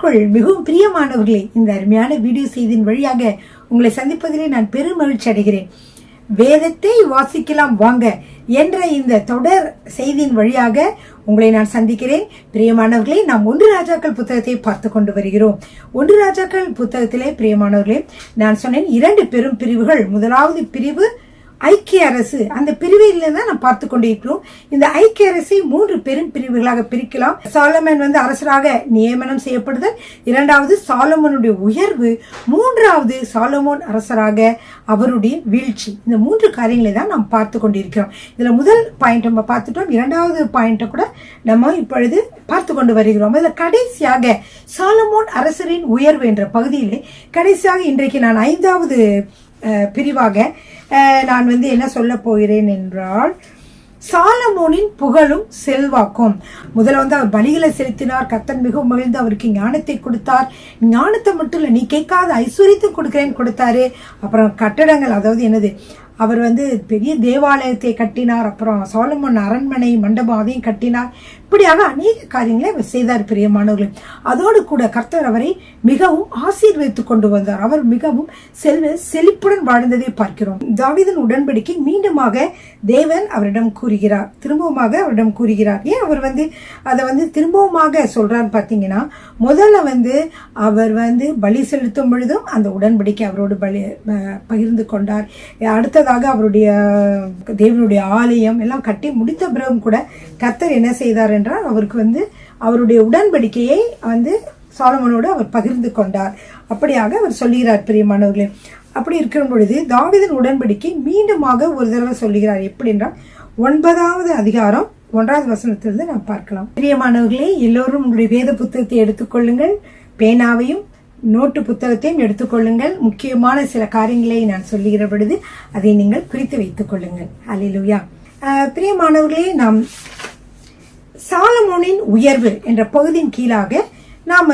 கர்த்தருக்குள் மிகவும் பிரியமானவர்களே, இந்த அருமையான வீடியோ செய்தியின் வழியாக உங்களை சந்திப்பதிலே நான் பெரும் மகிழ்ச்சி அடைகிறேன். வேதத்தை வாசிக்கலாம் வாங்க என்ற இந்த தொடர் செய்தியின் வழியாக உங்களை நான் சந்திக்கிறேன். பிரியமானவர்களே, நாம் 1 ராஜாக்கள் புத்தகத்தை பார்த்து கொண்டு வருகிறோம். 1 ராஜாக்கள் புத்தகத்திலே பிரியமானவர்களே, நான் சொன்னேன் 2 பெரும் பிரிவுகள். முதலாவது பிரிவு ஐக்கிய அரசு. அந்த பிரிவில் தான் நாம் பார்த்து கொண்டிருக்கிறோம். இந்த ஐக்கிய அரசை 3 பெரும் பிரிவுகளாக பிரிக்கலாம். சாலமன் அரசராக நியமனம் செய்யப்படுதல், 2வது சாலமோனுடைய உயர்வு, 3வது சாலமோன் அரசராக அவருடைய வீழ்ச்சி. இந்த 3 காரியங்களை தான் நாம் பார்த்து கொண்டிருக்கிறோம். இதுல முதல் பாயிண்ட் நம்ம பார்த்துட்டோம். 2வது பாயிண்ட கூட நம்ம இப்பொழுது பார்த்து கொண்டு வருகிறோம். இதுல கடைசியாக சாலமோன் அரசரின் உயர்வு என்ற பகுதியிலே கடைசியாக இன்றைக்கு நான் 5வது பிரிவாக நான் என்ன சொல்ல போகிறேன் என்றால், சாலமோனின் புகழும் செல்வாக்கும். முதல்ல அவர் பலிகளை செலுத்தினார். கர்த்தர் மிகவும் மகிழ்ந்து அவருக்கு ஞானத்தை கொடுத்தார். ஞானத்தை மட்டும் இல்ல, நீ கேட்காத ஐஸ்வர்யத்தை கொடுக்கிறேன்னு கொடுத்தாரு. அப்புறம் கட்டடங்கள், அதாவது அவர் பெரிய தேவாலயத்தை கட்டினார். அப்புறம் சாலமோன் அரண்மனை மண்டபம் அதையும் கட்டினார். இப்படியாக அநேக காரியங்களை அவர் செய்தார். பிரியமானவர்கள், அதோடு கூட கர்த்தர் அவரை மிகவும் ஆசீர்வதித்துக் கொண்டு வந்தார். அவர் மிகவும் செழிப்புடன் வாழ்ந்ததை பார்க்கிறோம். தாவீதின் உடன்படிக்கை மீண்டுமாக தேவன் அவரிடம் கூறுகிறார், திரும்பவுமாக அவரிடம் கூறுகிறார். ஏன் அவர் அதை திரும்பவுமாக சொல்றான்னு பாத்தீங்கன்னா, முதல்ல அவர் பலி செலுத்தும் பொழுதும் அந்த உடன்படிக்கை அவரோடு பகிர்ந்து கொண்டார். அடுத்ததாக அவருடைய தேவனுடைய ஆலயம் எல்லாம் கட்டி முடித்த பிறகும் கூட கர்த்தர் என்ன செய்தார் என்றால், அவருக்கு அவருடைய உடன்படிக்கையை சாலமோனோடு அவர் பகிர்ந்து கொண்டார். அப்படியாக அவர் சொல்லுகிறார். பிரியமானவர்களே, அப்படி இருக்கிற பொழுது தாவீதின் உடன்படிக்கை மீண்டுமாக ஒரு தடவை சொல்லுகிறார். எப்படி என்றால் 9வது அதிகாரம் 1வது வசனத்திலிருந்து நாம் பார்க்கலாம். பிரியமானவர்களே, எல்லோரும் உங்களுடைய வேத புத்தகத்தை எடுத்துக்கொள்ளுங்கள், பேனாவையும் நோட்டு புத்தகத்தையும் எடுத்துக்கொள்ளுங்கள். முக்கியமான சில காரியங்களை நான் சொல்லுகிற பொழுது அதை நீங்கள் குறித்து வைத்துக் கொள்ளுங்கள். அல்லேலூயா. பிரியமானவர்களே, நாம் சாலமோனின் உயர்வு என்ற பகுதியின் கீழாக நாம்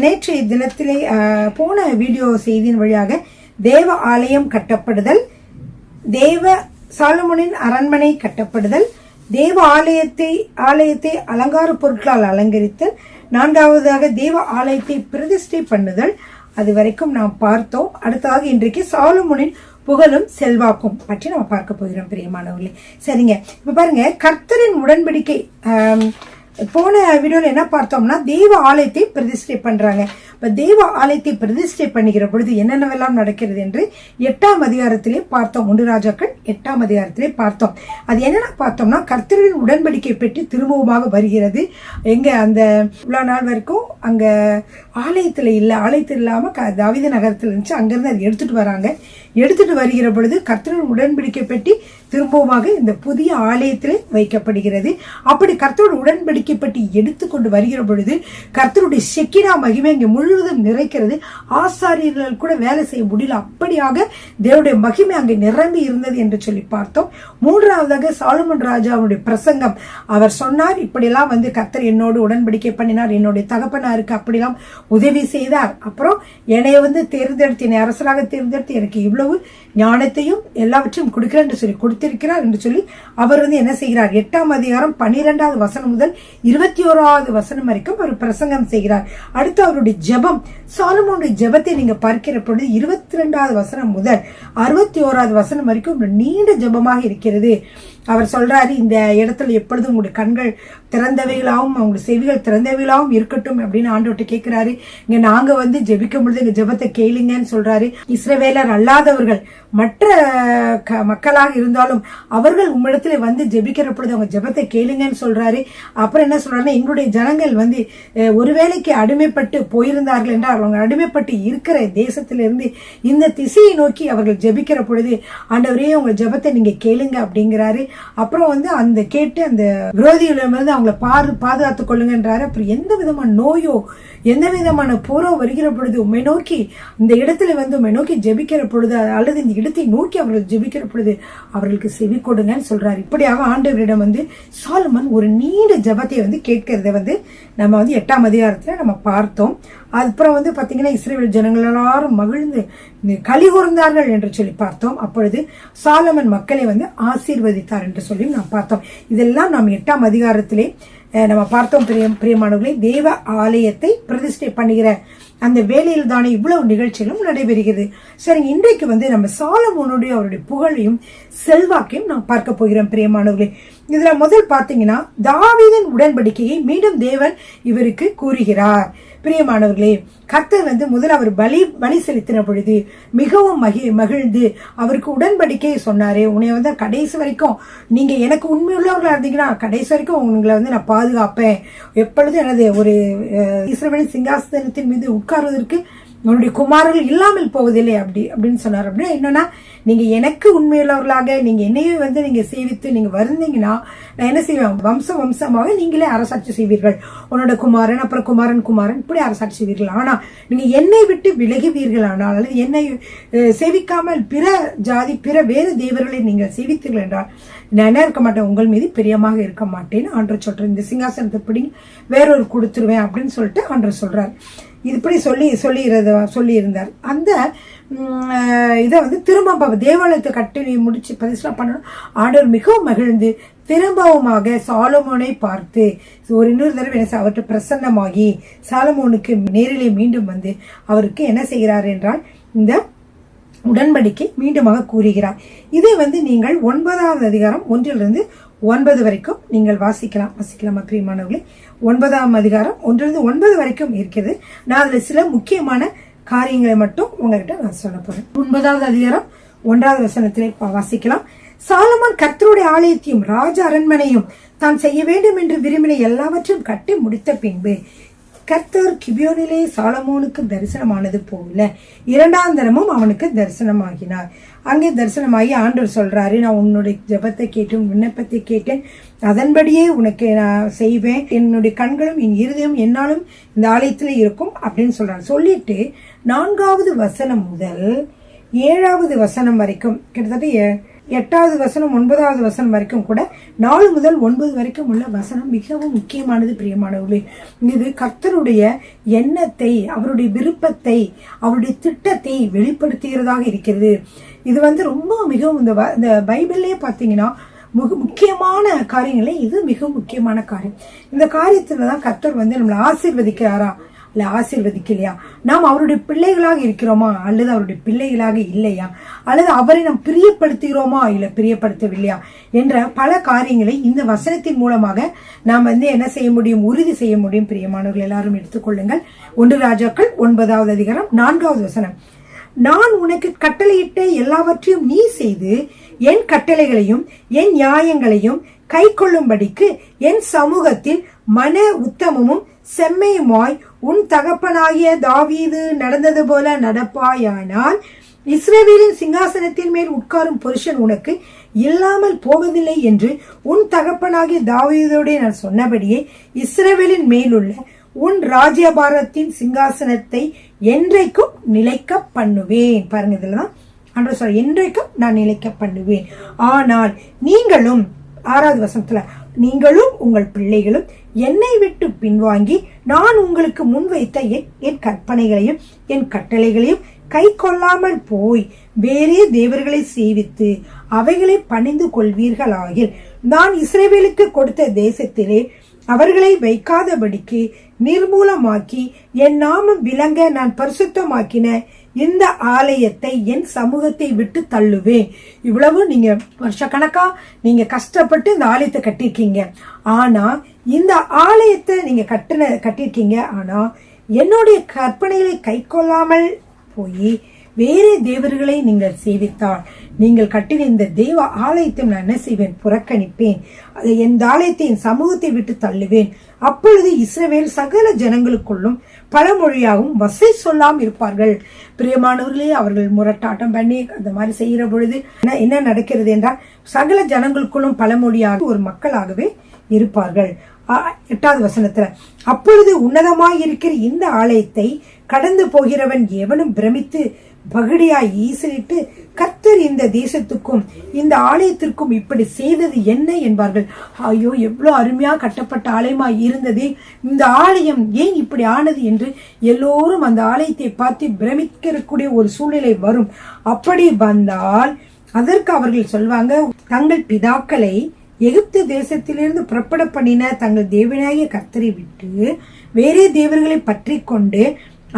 நேற்றைய தினத்திலே போன வீடியோ செய்தியின் வழியாக தேவ ஆலயம் கட்டப்படுதல், சாலமோனின் அரண்மனை கட்டப்படுதல், தேவ ஆலயத்தை அலங்கார பொருட்களால் அலங்கரித்தல், 4வதாக தேவ ஆலயத்தை பிரதிஷ்டை பண்ணுதல், அது வரைக்கும் நாம் பார்த்தோம். அடுத்ததாக இன்றைக்கு சாலமோனின் புகழும் செல்வாக்கும் பற்றி நம்ம பார்க்க போகிறோம். பிரியமானவர்களே, சரிங்க. இப்ப பாருங்க, கர்த்தரின் உடன்படிக்கை போன வீடியோல என்ன பார்த்தோம்னா, தேவ ஆலயத்தை பிரதிஷ்டை பண்றாங்க. இப்ப தேவ ஆலயத்தை பிரதிஷ்டை பண்ணுகிற பொழுது என்னென்னவெல்லாம் நடக்கிறது என்று 8ஆம் அதிகாரத்திலே பார்த்தோம். 1 ராஜாக்கள் 8ஆம் அதிகாரத்திலே பார்த்தோம். அது என்னென்ன பார்த்தோம்னா, கர்த்தரின் உடன்படிக்கை பெற்று திரும்பவுமாக வருகிறது. எங்க அந்த இவ்வளவு நாள் வரைக்கும் அங்க ஆலயத்துல இல்லாம தாவீது நகரத்துல இருந்துச்சு. அங்கிருந்து அதை எடுத்துட்டு வருகிற பொழுது கர்த்தரின் உடன்படிக்கை பெட்டி திரும்பவுமாக இந்த புதிய ஆலயத்திலே வைக்கப்படுகிறது. அப்படி கர்த்தரோட உடன்படிக்கை பெட்டி எடுத்துக்கொண்டு வருகிற பொழுது கர்த்தருடைய ஷெக்கினா மகிமை இங்கே முழுவதும் நிறைக்கிறது. ஆசாரியர்கள் கூட வேலை செய்ய முடியல, அப்படியாக தேவனுடைய மகிமை அங்கே நிரம்பி இருந்தது என்று சொல்லி பார்த்தோம். 3வதாக சாலமோன் ராஜாவுடைய பிரசங்கம். அவர் சொன்னார், இப்படியெல்லாம் கர்த்தர் என்னோடு உடன்படிக்கை பண்ணினார், என்னுடைய தகப்பனாருக்கு அப்படிலாம் உதவி செய்தார். அப்புறம் என்னைய தேர்ந்தெடுத்து, என்னை அரசராக தேர்ந்தெடுத்து எனக்கு இவ்வளவு ஞானத்தையும் எல்லாவற்றையும் கொடுக்கிறேன் என்று சொல்லி கொடுத்திருக்கிறார் என்று சொல்லி அவர் என்ன செய்கிறார், 8ஆம் அதிகாரம் 12வது வசனம் முதல் 21வது வசனம் வரைக்கும் அவர் பிரசங்கம் செய்கிறார். அடுத்து அவருடைய ஜெபம், சாலமோனுடைய ஜெபத்தை நீங்க பார்க்கிற பொழுது 22வது வசனம் முதல் 61வது வசனம் வரைக்கும் ஒரு நீண்ட ஜெபமாக இருக்கிறது. அவர் சொல்றாரு, இந்த இடத்துல எப்பொழுதும் உங்களுடைய கண்கள் திறந்தவைகளாகவும் அவங்களுடைய செவிகள் திறந்தவைகளாகவும் இருக்கட்டும் அப்படின்னு ஆண்டவர்கிட்ட கேட்கிறாரு. இங்க நாங்க ஜெபிக்கும் பொழுது எங்க ஜெபத்தை கேளுங்கன்னு சொல்றாரு. இஸ்ரவேலர் அல்லாதவர்கள் மற்ற மக்களாக இருந்தாலும் அவர்கள் உம்மிடத்துல ஜெபிக்கிற பொழுது அவங்க ஜெபத்தை கேளுங்கன்னு சொல்றாரு. அப்புறம் என்ன சொல்றாருன்னா, எங்களுடைய ஜனங்கள் ஒருவேளைக்கு அடிமைப்பட்டு போயிருந்தார்கள் என்றால் அவங்க அடிமைப்பட்டு இருக்கிற தேசத்திலிருந்து இந்த திசையை நோக்கி அவர்கள் ஜெபிக்கிற பொழுது ஆண்டவரே உங்க ஜெபத்தை நீங்க கேளுங்க அப்படிங்கிறாரு. அப்புறம் அந்த கேட்டு அந்த விரோதிகளிடமிருந்து அவங்களை பாதுகாத்துக் கொள்ளுங்கன்றாரு. அப்புறம் எந்த விதமான நோயோ எந்த விதமான போரோ வருகிற பொழுது உண்மை நோக்கி இந்த இடத்துல உண்மை நோக்கி ஜெபிக்கிற பொழுது அல்லது இந்த இடத்தை நோக்கி அவர்கள் ஜெபிக்கிற பொழுது அவர்களுக்கு செவி கொடுங்கன்னு சொல்றாரு. இப்படியாக ஆண்டவரிடம் சாலமன் ஒரு நீண்ட ஜெபத்தை கேட்கிறத நம்ம 8ஆம் அதிகாரத்துல நம்ம பார்த்தோம். அப்புறம் பாத்தீங்கன்னா இஸ்ரவேல் ஜனங்கள் எல்லாரும் மகிழ்ந்து களி கூர்ந்தார்கள் என்று சொல்லி பார்த்தோம். அப்பொழுது சாலமன் மக்களை ஆசீர்வதித்தார் என்று சொல்லி நாம் பார்த்தோம். இதெல்லாம் நாம் 8ஆம் அதிகாரத்திலே நம்ம பார்த்தோம். பிரியமானவர்களே, தேவ ஆலயத்தை பிரதிஷ்டை பண்ணுகிற அந்த வேலையில் தானே இவ்வளவு நிகழ்ச்சிகளும் நடைபெறுகிறது. சரி, இன்றைக்கு நம்ம சாலமோனுடைய அவருடைய புகழையும் செல்வாக்கையும் நாம் பார்க்க போகிறோம். பிரியமானவர்களே, இதுல முதல் பாத்தீங்கன்னா தாவீதின் உடன்படிக்கையை மீண்டும் தேவன் இவருக்கு கூறுகிறார். பிரியமானவர்களே, கர்த்தர் முதல் அவர் பலி செலுத்தின பொழுது மிகவும் மகிழ்ந்து அவருக்கு உடன்படிக்கையை சொன்னாரே, உன்னை கடைசி வரைக்கும் நீங்க எனக்கு உண்மையுள்ளவர்களா இருந்தீங்கன்னா கடைசி வரைக்கும் உங்களை நான் பாதுகாப்பேன், எப்பொழுதும் எனது ஒரு இஸ்ரவேலின் சிங்காசனத்தின் மீது உட்கார்வதற்கு உன்னுடைய குமாரர்கள் இல்லாமல் போவதில்லை அப்படின்னு சொன்னார். அப்படின்னா என்னன்னா, நீங்க எனக்கு உண்மையுள்ளவர்களாக நீங்க என்னையே நீங்க சேவித்து நீங்க வருந்தீங்கன்னா நான் என்ன செய்வேன், வம்சமாக நீங்களே அரசாட்சி செய்வீர்கள், உன்னோட குமாரன் அப்புறம் குமாரன் இப்படி அரசாட்சி செய்வீர்கள். ஆனா நீங்க என்னை விட்டு விலகுவீர்கள் ஆனால், அல்லது என்னை சேவிக்காமல் பிற ஜாதி பிற வேறு தேவர்களை நீங்கள் சேவித்தீர்கள் என்றால் நான் என்ன இருக்க மாட்டேன், உங்கள் மீது பிரியமாக இருக்க மாட்டேன்னு ஆண்டவர் சொல்றேன். இந்த சிங்காசனத்தை பிடிங்க வேறொரு கொடுத்துருவேன் அப்படின்னு சொல்லிட்டு ஆண்டவர் சொல்றார். இப்படி சொல்லியிருந்தார். அந்த இதை திரும்ப தேவாலயத்தை கட்டி முடிச்சு பிரதிஷ்டை பண்ணணும். ஆண்டவர் மிகவும் மகிழ்ந்து திரும்பவுமாக சாலமோனை பார்த்து ஒரு இன்னொரு தடவை அவர்கிட்ட பிரசன்னமாகி சாலமோனுக்கு நேரிலே மீண்டும் அவருக்கு என்ன செய்கிறார் என்றால் இந்த உடன்படிக்கை மீண்டுமாக கூறுகிறார். இதை நீங்கள் 9வது அதிகாரம் 1 to 9 வரைக்கும் நீங்கள் வாசிக்கலாமா பிரியமானவர்களே? 9ஆம் அதிகாரம் 1 to 9 வரைக்கும் இருக்கிறது. நான் அதுல சில முக்கியமான காரியங்களை மட்டும் உங்ககிட்ட நான் சொல்ல போறேன். 9வது அதிகாரம் 1வது வசனத்திலே வாசிக்கலாம். சாலமோன் கர்த்தருடைய ஆலயத்தையும் ராஜ அரண்மனையும் தான் செய்ய வேண்டும் என்று விரும்பின எல்லாவற்றையும் கட்டி முடித்த பின்பு கர்த்தர் கிபியோனிலே சாலமோனுக்கு தரிசனமானது போல 2ஆம் தரமும் அவனுக்கு தரிசனமாகினார். அங்கே தரிசனமாகி ஆண்டவர் சொல்றாரு, நான் உன்னுடைய ஜெபத்தை கேட்டேன், விண்ணப்பத்தை கேட்டேன், அதன்படியே உனக்கு நான் செய்வேன், என்னுடைய கண்களும் என் இருதயம் என்னாலும் இந்த ஆலயத்துல இருக்கும் அப்படின்னு சொல்றாரு. சொல்லிட்டு 4வது வசனம் முதல் 7வது வசனம் வரைக்கும், கிட்டத்தட்ட 8வது வசனம் 9வது வசனம் வரைக்கும் கூட 4 முதல் 9 வரைக்கும் உள்ள வசனம் மிகவும் முக்கியமானது. பிரியமானவர்களே, இது கர்த்தருடைய எண்ணத்தை, அவருடைய விருப்பத்தை, அவருடைய திட்டத்தை வெளிப்படுத்துகிறதாக இருக்கிறது. இது ரொம்ப மிகவும் இந்த பைபிள்லயே பாத்தீங்கன்னா முக்கியமான காரியங்களே இது மிக முக்கியமான காரியம். இந்த காரியத்துலதான் கர்த்தர் நம்மளை ஆசீர்வதிக்கிறாரா இல்ல ஆசீர்வதிக்கலையா, நாம் அவருடைய பிள்ளைகளாக இருக்கிறோமா அல்லது அவருடைய பிள்ளைகளாக இல்லையா, அல்லது அவரை நாம் பிரியப்படுத்துகிறோமா இல்ல பிரியப்படுத்தவில்லையா என்ற பல காரியங்களை இந்த வசனத்தின் மூலமாக நாம் என்ன செய்ய முடியும், உறுதி செய்ய முடியும். பிரியமானவர்கள் எல்லாரும் எடுத்துக்கொள்ளுங்கள். 1 ராஜாக்கள் 9வது அதிகாரம் 4வது வசனம். நான் உனக்கு கட்டளையிட்ட எல்லாவற்றையும் நீ செய்து என் கட்டளைகளையும் என் நியாயங்களையும் கை கொள்ளும்படிக்கு என் சமூகத்தில் மன உத்தமமும் செம்மையுமாய் உன் தகப்பனாகிய தாவீது நடந்தது போல நடப்பாயானால் இஸ்ரவேலின் சிங்காசனத்தின் மேல் உட்காரும் புருஷன் உனக்கு இல்லாமல் போவதில்லை என்று உன் தகப்பனாகிய தாவீதோட நான் சொன்னபடியே இஸ்ரவேலின் மேலுள்ள உன் ராஜ்யபாரத்தின் சிங்காசனத்தை என்றைக்கும் நிலைக்க பண்ணுவேன். பாருங்க, இதுலதான் ஆண்டவர் சொல்ற, என்றைக்கும் நான் நிலைக்க பண்ணுவேன். ஆனால் நீங்களும் 6வது வசனத்துல, நீங்களும் உங்கள் பிள்ளைகளும் என்னை விட்டு பின்வாங்கி நான் உங்களுக்கு முன்வைத்த என் கற்பனைகளையும் என் கட்டளைகளையும் கை கொள்ளாமல் போய் வேறே தேவர்களை சேவித்து அவைகளை பணிந்து கொள்வீர்களாகில் நான் இஸ்ரவேலுக்கு கொடுத்த தேசத்திலே அவர்களை வைக்காதபடிக்கு நிர்மூலமாக்கி என் நாமம் விளங்க நான் பரிசுத்தமாக்கின இந்த ஆலயத்தை என் சமூகத்தை விட்டு தள்ளுவேன். இவ்வளவு நீங்க வருஷக்கணக்கா நீங்க கஷ்டப்பட்டு இந்த ஆலயத்தை கட்டிருக்கீங்க. ஆனா இந்த ஆலயத்தை நீங்க கட்டிருக்கீங்க. ஆனா என்னுடைய கற்பனைகளை கை கொள்ளாமல் போய் வேறே தேவர்களை நீங்கள் சேவித்தால் நீங்கள் கட்டின இந்த தேவ ஆலயத்தை நான் என்ன செய்வேன், புறக்கணிப்பேன். அதை என் ஆலயத்தை என் சமூகத்தை விட்டு தள்ளுவேன். அப்பொழுது இஸ்ரவேல் சகல ஜனங்களுக்குள்ளும் பழமொழியாகவும் வசை சொல்லாமல் இருப்பார்கள். பிரியமானவர்களே, அவர்கள் முரட்டாட்டம் பண்ணி அந்த மாதிரி செய்கிற பொழுது என்ன நடக்கிறது என்றால் சகல ஜனங்களுக்குள்ளும் பழமொழியாக ஒரு மக்களாகவே இருப்பார்கள். 8வது வசனத்துல, அப்பொழுது உன்னதமாய் இருக்கிற இந்த ஆலயத்தை கடந்து போகிறவன் எவனும் பிரமித்து பகடியாய் ஈசலிட்டு கர்த்தர் இந்த தேசத்துக்கும் இந்த ஆலயத்திற்கும் இப்படி செய்தது என்ன என்பார்கள். ஐயோ, எவ்வளவு அருமையா கட்டப்பட்ட ஆலயமா இருந்தது, இந்த ஆலயம் ஏன் இப்படி ஆனது என்று எல்லோரும் அந்த ஆலயத்தை பார்த்து பிரமிக்கக்கூடிய ஒரு சூழ்நிலை வரும். அப்படி வந்தால் அதற்கு அவர்கள் சொல்வாங்க, தங்கள் பிதாக்களை எகிப்து தேசத்திலிருந்து புறப்பட பண்ணின தங்கள் தேவனாகிய கர்த்தரை விட்டு வேறே தேவர்களை பற்றி கொண்டு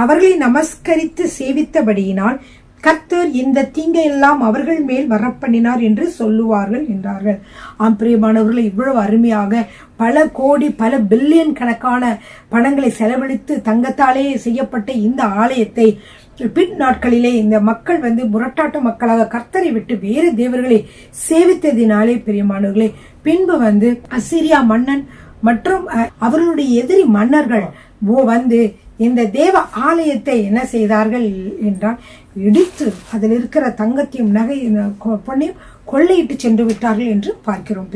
அவர்களை நமஸ்கரித்து சேவித்தபடியினால் கர்த்தர் இந்த தீங்கை எல்லாம் அவர்கள் மேல் வரப்பண்ணினார் என்று சொல்லுவார்கள் என்றார்கள். பிரியமானவர்களை, இவ்வளவு அருமையாக பல கோடி பல பில்லியன் கணக்கான பணங்களை செலவழித்து தங்கத்தாலே செய்யப்பட்ட இந்த ஆலயத்தை பின் நாட்களிலே இந்த மக்கள் முரட்டாட்ட மக்களாக கர்த்தரை விட்டு வேறு தேவர்களை சேவித்ததினாலே பிரியமானவர்களே, பின்பு அசிரியா மன்னன் மற்றும் அவர்களுடைய எதிரி மன்னர்கள் இந்த தேவ ஆலயத்தை என்ன செய்தார்கள் என்றால் இடித்து அதில் இருக்கிற தங்கத்தையும் நகை பொண்ணையும் கொள்ளையிட்டு சென்று விட்டார்கள் என்று பார்க்கிறோம்.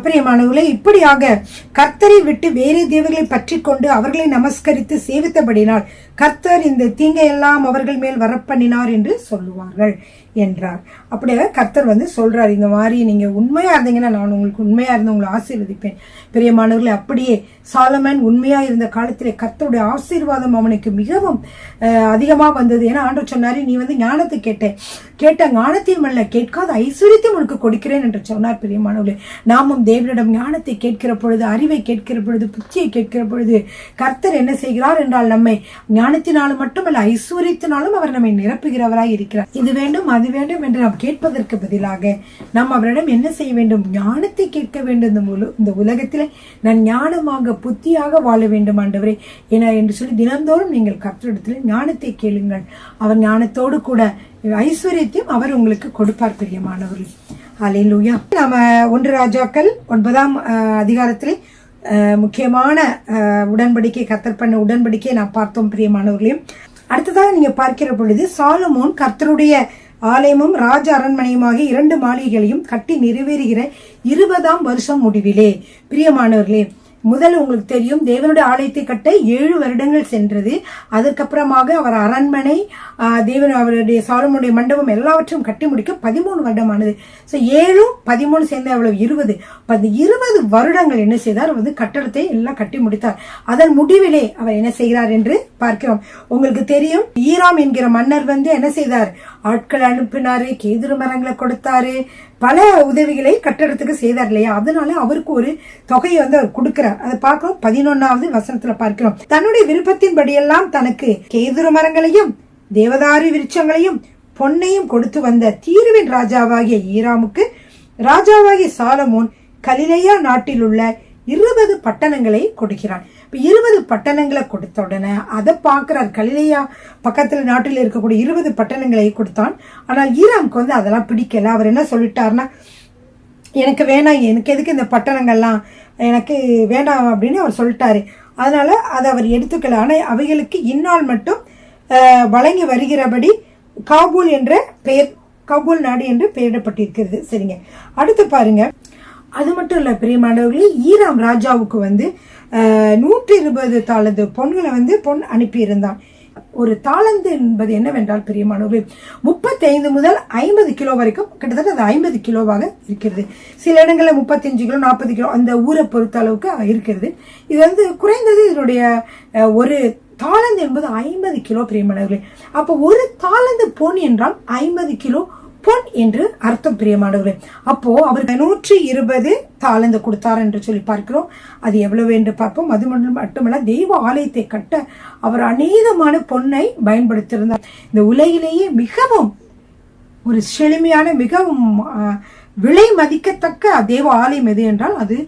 பிரியமானவர்களே, இப்படியாக கர்த்தரை விட்டு வேறே தேவர்களை பற்றி கொண்டு அவர்களை நமஸ்கரித்து சேவித்தபடினால் கர்த்தர் இந்த தீங்கை எல்லாம் அவர்கள் மேல் வரப்பண்ணினார் என்று சொல்லுவார்கள் என்றார். அப்படியே கர்த்தர் சொல்றார், இந்த மாதிரி நீங்க உண்மையா இருந்தீங்கன்னா நான் உங்களுக்கு உண்மையா இருந்து உங்களை ஆசீர்வதிப்பேன். பெரியமானவர்களே, அப்படியே சாலமன் உண்மையா இருந்த காலத்திலே கர்த்தருடைய ஆசீர்வாதம் அவனுக்கு மிகவும் அதிகமா வந்தது. ஏன்னா ஆண்டவர் சொன்னாரு, நீ ஞானத்தை கேட்ட ஞானத்தையும் அல்ல கேட்காத ஐஸ்வர்யத்தையும் உனக்கு கொடுக்கிறேன் என்று சொன்னார். பிரியமானவர்களே, நாமும் தேவனிடம் ஞானத்தை கேட்கிற பொழுது, அறிவை கேட்கிற பொழுது, புத்தியை கேட்கிற பொழுது கர்த்தர் என்ன செய்கிறார் என்றால் நம்மை ஞானத்தினாலும் மட்டுமல்ல ஐஸ்வர்யத்தினாலும் அவர் நம்மை நிரப்புகிறவராய் இருக்கிறார். இது வேண்டும் அது வேண்டும் என்று நாம் கேட்பதற்கு பதிலாக நாம் அவரிடம் என்ன செய்ய வேண்டும்? ஞானத்தை கேட்க வேண்டும். இந்த உலகத்திலே நான் ஞானமாக புத்தியாக வாழ வேண்டும் ஆண்டவரே என்று சொல்லி தினந்தோறும் நீங்கள் கர்த்தரிடத்தில் ஞானத்தை கேளுங்கள். அவர் ஞானத்தோடு கூட ஐஸ்வர்யத்தையும் அவர் உங்களுக்கு கொடுப்பார். பிரியமானவர்கள், ஹல்லேலூயா. நாம 1 ராஜாக்கள் 9ஆம் அதிகாரத்திலே முக்கியமான உடன்படிக்கை, கர்த்தர் பண்ண உடன்படிக்கையை நாம் பார்த்தோம். பிரியமானவர்களையும் அடுத்ததாக நீங்க பார்க்கிற பொழுது சாலமோன் கர்த்தருடைய ஆலயமும் ராஜ அரண்மனையுமாகிய 2 மாளிகைகளையும் கட்டி நிறைவேறுகிற 20ஆம் வருஷம் முடிவிலே. பிரியமானவர்களே, முதல் உங்களுக்கு தெரியும், தேவனுடைய ஆலயத்தை கட்ட 7 வருடங்கள் சென்றது. அதுக்கப்புறமாக அவர் அரண்மனை, தேவன் அவருடைய சாலமோனுடைய மண்டபம் எல்லாவற்றையும் கட்டி முடிக்க 13 வருடமானது. 7 13 சேர்ந்து அவ்வளவு 20. 20 வருடங்கள் என்ன செய்தார்? கட்டடத்தை எல்லாம் கட்டி முடித்தார். அதன் முடிவிலே அவர் என்ன செய்கிறார் என்று பார்க்கிறோம். உங்களுக்கு தெரியும், ஈராம் என்கிற மன்னர் என்ன செய்தார்? ஆட்கள் அனுப்பினாரு, கேதுரு மரங்களை கொடுத்தாரு, பல உதவிகளை கட்டடத்துக்கு செய்தார் இல்லையா? அதனால அவருக்கு ஒரு தொகையை அவர் கொடுக்கிறார். அதை பார்க்கிறோம் 11வது வசனத்துல பார்க்கிறோம். தன்னுடைய விருப்பத்தின்படியெல்லாம் தனக்கு கேதுரு மரங்களையும் தேவதாரி விருட்சங்களையும் பொன்னையும் கொடுத்து வந்த தீருவின் ராஜாவாகிய ஈராமுக்கு ராஜாவாகிய சாலமோன் கலிலேயா நாட்டில் உள்ள 20 பட்டணங்களை கொடுக்கிறான். 20 பட்டணங்களை கொடுத்த உடனே அதை பார்க்கிறார். கலிலேயா பக்கத்துல நாட்டில் இருக்கக்கூடிய 20 பட்டணங்களை கொடுத்தான். ஆனால் ஈராமுக்கு அதெல்லாம் பிடிக்கல. அவர் என்ன சொல்லிட்டாருன்னா, எனக்கு வேணாம், எனக்கு எதுக்கு இந்த பட்டணங்கள்லாம், எனக்கு வேண்டாம் அப்படின்னு அவர் சொல்லிட்டாரு. அதனால அதை அவர் எடுத்துக்கல. ஆனால் அவைகளுக்கு இந்நாள் மட்டும் வழங்கி வருகிறபடி காபூல் என்ற பெயர், காபூல் நாடு என்று பெயரிடப்பட்டிருக்கிறது. சரிங்க, அடுத்து பாருங்க. அது மட்டும் இல்ல பிரியமானவர்களே, ஈராம் ராஜாவுக்கு 120 தாளந்து பொன்களை பொன் அனுப்பி இருந்தான். ஒரு தாளந்து என்பது என்னவென்றால் பிரியமானவர்களே, 35 முதல் 50 கிலோ வரைக்கும், கிட்டத்தட்ட அது 50 கிலோவாக இருக்கிறது. சில இடங்களில் 35 கிலோ 40 கிலோ அந்த ஊரை பொறுத்த அளவுக்கு இருக்கிறது. இது குறைந்தது இதனுடைய ஒரு தாளந்து என்பது 50 கிலோ பிரியமானவர்களே. அப்போ ஒரு தாளந்து பொன் என்றால் 50 கிலோ பொன் என்று அர்த்தம் பிரியமானவர்களே. அப்போ அவர் 120 தாளந்து கொடுத்தார் என்று சொல்லி பார்க்கிறோம். அது எவ்வளவு என்று பார்ப்போம். அது மட்டுமல்ல, தெய்வ ஆலயத்தை கட்ட அவர் அநேகமான பொன்னை பயன்படுத்தியிருந்தார். இந்த உலகிலேயே மிகவும் ஒரு செழுமையான, மிகவும் விலை மதிக்கத்தக்க தேவ ஆலயம் எது என்றால் அது